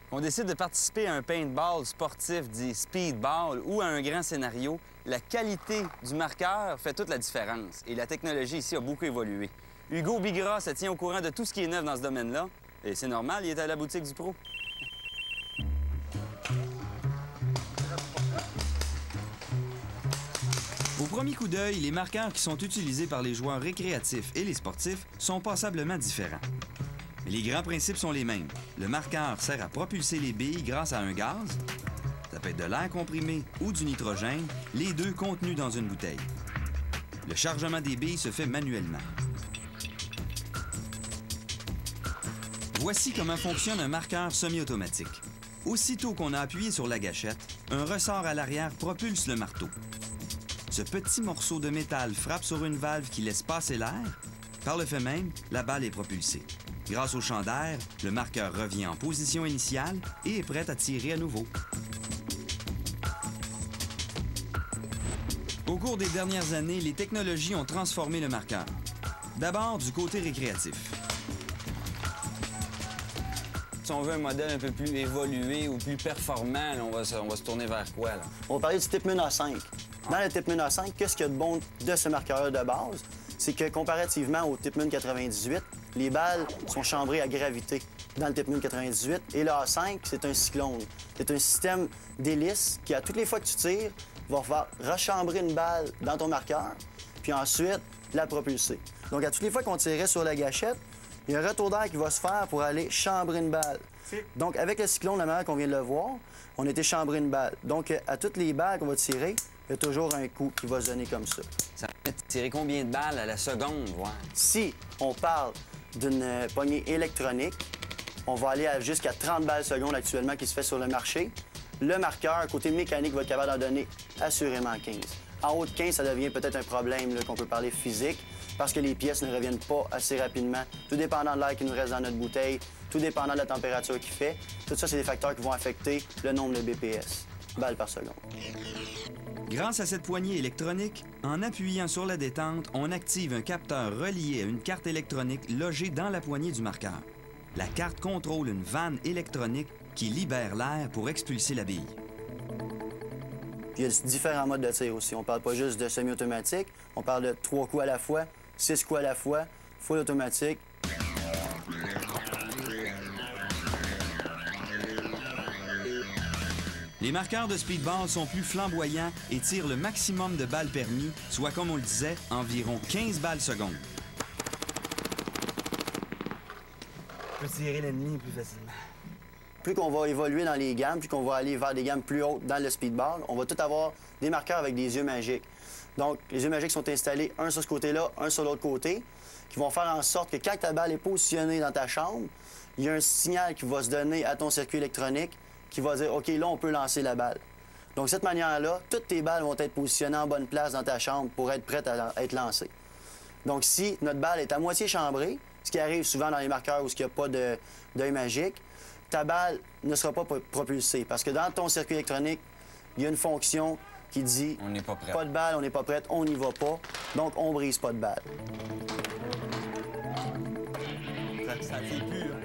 Qu'on décide de participer à un paintball sportif dit speedball ou à un grand scénario, la qualité du marqueur fait toute la différence. Et la technologie ici a beaucoup évolué. Hugo Bigras se tient au courant de tout ce qui est neuf dans ce domaine-là. Et c'est normal, il est à la boutique du pro. Au premier coup d'œil, les marqueurs qui sont utilisés par les joueurs récréatifs et les sportifs sont passablement différents. Mais les grands principes sont les mêmes. Le marqueur sert à propulser les billes grâce à un gaz. Ça peut être de l'air comprimé ou du nitrogène, les deux contenus dans une bouteille. Le chargement des billes se fait manuellement. Voici comment fonctionne un marqueur semi-automatique. Aussitôt qu'on a appuyé sur la gâchette, un ressort à l'arrière propulse le marteau. Ce petit morceau de métal frappe sur une valve qui laisse passer l'air. Par le fait même, la balle est propulsée. Grâce au champ d'air, le marqueur revient en position initiale et est prêt à tirer à nouveau. Au cours des dernières années, les technologies ont transformé le marqueur. D'abord, du côté récréatif. Si on veut un modèle un peu plus évolué ou plus performant, là, on va se tourner vers quoi, là? On va parler du Tipman A5. Dans le Tipman A5, qu'est-ce qu'il y a de bon de ce marqueur de base? C'est que comparativement au Tipman 98, les balles sont chambrées à gravité dans le Tipman 98. Et le A5, c'est un cyclone. C'est un système d'hélice qui, à toutes les fois que tu tires, va faire rechambrer une balle dans ton marqueur, puis ensuite la propulser. Donc, à toutes les fois qu'on tirait sur la gâchette, il y a un retour d'air qui va se faire pour aller chambrer une balle. Donc, avec le cyclone, la manière qu'on vient de le voir, on était chambré une balle. Donc, à toutes les balles qu'on va tirer, il y a toujours un coup qui va se donner comme ça. Ça permet de tirer combien de balles à la seconde, voir? Si on parle d'une poignée électronique, on va aller jusqu'à 30 balles secondes actuellement qui se fait sur le marché. Le marqueur, côté mécanique, va être capable d'en donner assurément 15. En haut de 15, ça devient peut-être un problème qu'on peut parler physique, parce que les pièces ne reviennent pas assez rapidement, tout dépendant de l'air qui nous reste dans notre bouteille, tout dépendant de la température qu'il fait. Tout ça, c'est des facteurs qui vont affecter le nombre de BPS, balles par seconde. Grâce à cette poignée électronique, en appuyant sur la détente, on active un capteur relié à une carte électronique logée dans la poignée du marqueur. La carte contrôle une vanne électronique qui libère l'air pour expulser la bille. Puis il y a différents modes de tir aussi. On parle pas juste de semi-automatique, on parle de 3 coups à la fois, 6 coups à la fois, full automatique. Les marqueurs de speedball sont plus flamboyants et tirent le maximum de balles permis, soit, comme on le disait, environ 15 balles seconde. On peut tirer l'ennemi plus facilement. Plus qu'on va évoluer dans les gammes, plus qu'on va aller vers des gammes plus hautes dans le speedball, on va tout avoir des marqueurs avec des yeux magiques. Donc, les yeux magiques sont installés un sur ce côté-là, un sur l'autre côté, qui vont faire en sorte que quand ta balle est positionnée dans ta chambre, il y a un signal qui va se donner à ton circuit électronique qui va dire « OK, là, on peut lancer la balle ». Donc, de cette manière-là, toutes tes balles vont être positionnées en bonne place dans ta chambre pour être prêtes à être lancées. Donc, si notre balle est à moitié chambrée, ce qui arrive souvent dans les marqueurs où il n'y a pas d'œil magique, ta balle ne sera pas propulsée. Parce que dans ton circuit électronique, il y a une fonction qui dit On n'est pas prêt. Pas de balle, on n'est pas prête, on n'y va pas. Donc, on brise pas de balle. Ça tire plus, là.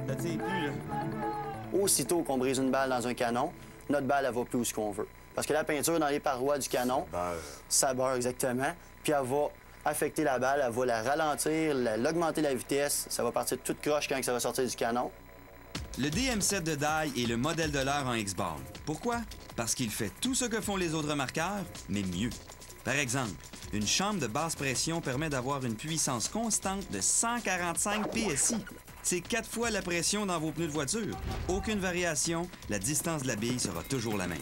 Ça tire plus, là. Aussitôt qu'on brise une balle dans un canon, notre balle, elle va plus où ce qu'on veut. Parce que la peinture dans les parois du canon, ça beurre exactement, puis elle va affecter la balle, elle va la ralentir, l'augmenter la vitesse, ça va partir toute croche quand ça va sortir du canon. Le DM7 de Dye est le modèle de l'heure en X-Ball. Pourquoi? Parce qu'il fait tout ce que font les autres marqueurs, mais mieux. Par exemple, une chambre de basse pression permet d'avoir une puissance constante de 145 PSI. C'est 4 fois la pression dans vos pneus de voiture. Aucune variation, la distance de la bille sera toujours la même.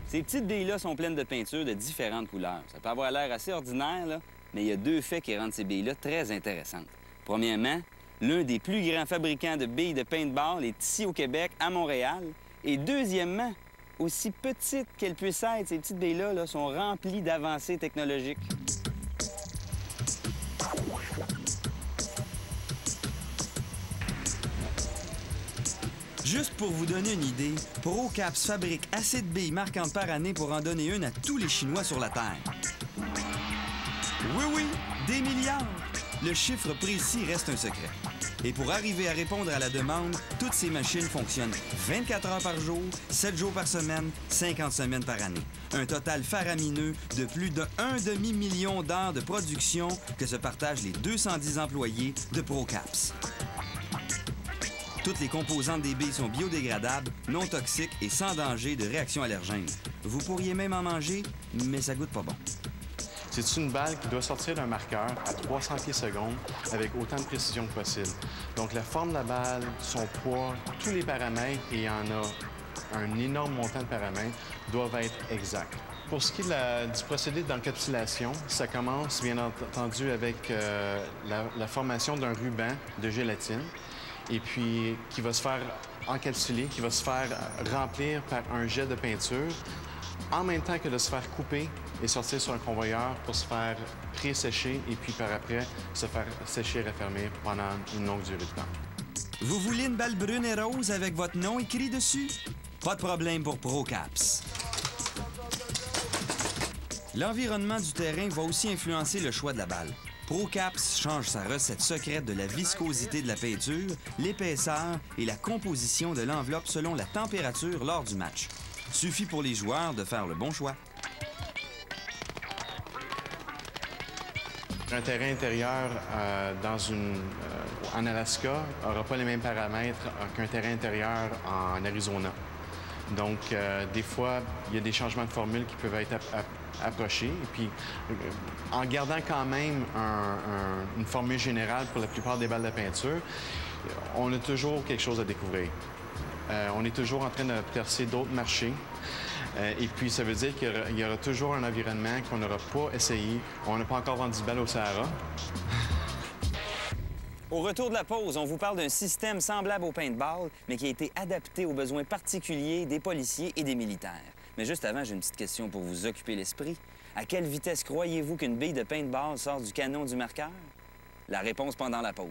Ces petites billes-là sont pleines de peinture de différentes couleurs. Ça peut avoir l'air assez ordinaire, là, mais il y a deux faits qui rendent ces billes-là très intéressantes. Premièrement, l'un des plus grands fabricants de billes de paintball est ici au Québec, à Montréal. Et deuxièmement, aussi petites qu'elles puissent être, ces petites billes-là sont remplies d'avancées technologiques. Juste pour vous donner une idée, ProCaps fabrique assez de billes marquantes par année pour en donner une à tous les Chinois sur la Terre. Oui, des milliards! le chiffre précis reste un secret. Et pour arriver à répondre à la demande, toutes ces machines fonctionnent 24 heures par jour, 7 jours par semaine, 50 semaines par année. Un total faramineux de plus d'1 demi-million d'heures de production que se partagent les 210 employés de ProCaps. Toutes les composantes des billes sont biodégradables, non toxiques et sans danger de réaction allergène. Vous pourriez même en manger, mais ça goûte pas bon. C'est une balle qui doit sortir d'un marqueur à 300 pieds secondes avec autant de précision que possible. Donc, la forme de la balle, son poids, tous les paramètres, et il y en a un énorme montant de paramètres, doivent être exacts. Pour ce qui est du procédé d'encapsulation, ça commence, bien entendu, avec la formation d'un ruban de gélatine, et puis qui va se faire encapsuler, qui va se faire remplir par un jet de peinture, en même temps que de se faire couper et sortir sur un convoyeur pour se faire pré-sécher et puis par après se faire sécher et refermer pendant une longue durée de temps. Vous voulez une balle brune et rose avec votre nom écrit dessus? Pas de problème pour ProCaps. L'environnement du terrain va aussi influencer le choix de la balle. ProCaps change sa recette secrète de la viscosité de la peinture, l'épaisseur et la composition de l'enveloppe selon la température lors du match. Suffit pour les joueurs de faire le bon choix. Un terrain intérieur en Alaska n'aura pas les mêmes paramètres qu'un terrain intérieur en Arizona. Donc, des fois, il y a des changements de formule qui peuvent être approchés. Et puis, en gardant quand même une formule générale pour la plupart des balles de peinture, on a toujours quelque chose à découvrir. On est toujours en train de percer d'autres marchés. Et puis, ça veut dire qu'il y aura toujours un environnement qu'on n'aura pas essayé. On n'a pas encore vendu de balles au Sahara. Au retour de la pause, on vous parle d'un système semblable au paintball, mais qui a été adapté aux besoins particuliers des policiers et des militaires. Mais juste avant, j'ai une petite question pour vous occuper l'esprit. À quelle vitesse croyez-vous qu'une bille de paintball sort du canon du marqueur? La réponse pendant la pause.